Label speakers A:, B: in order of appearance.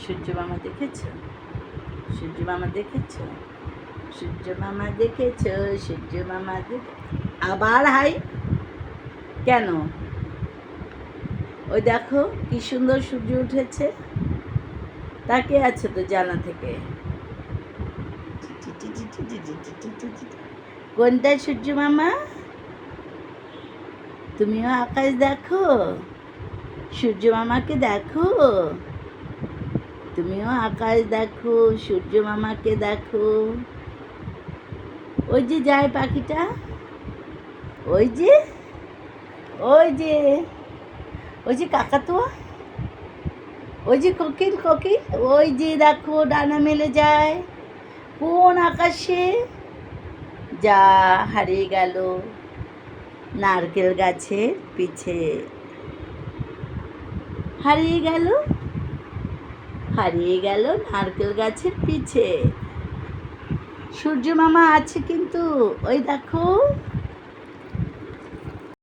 A: সূর্য মামা দেখেছো? সূর্য মামা দেখেছো? সূর্য মামা দেখেছো? সূর্য মামা আবার হাই কেন? ওই দেখো কি সুন্দর সূর্য উঠেছে। তাকিয়ে আছো তো জানা থেকে। কোনটা সূর্য মামা? তুমিও আকাশ দেখো? সূর্য মামাকে দেখো? তুমিও আকাশ দেখো, সূর্য মামাকে দেখো। ওই যে যায় পাখিটা, ওই যে ওই যে ওই যে কাকাতুয়া, ওই যে কোকিল কোকিল, ওই যে দেখো ডানা মেলে যায় কোন আকাশে। যা হারিয়ে গেল নারকেল গাছের পিছে। হারিয়ে গেল নারকেল গাছের পিছে। সূর্য মামা আছে কিন্তু, ওই দেখো।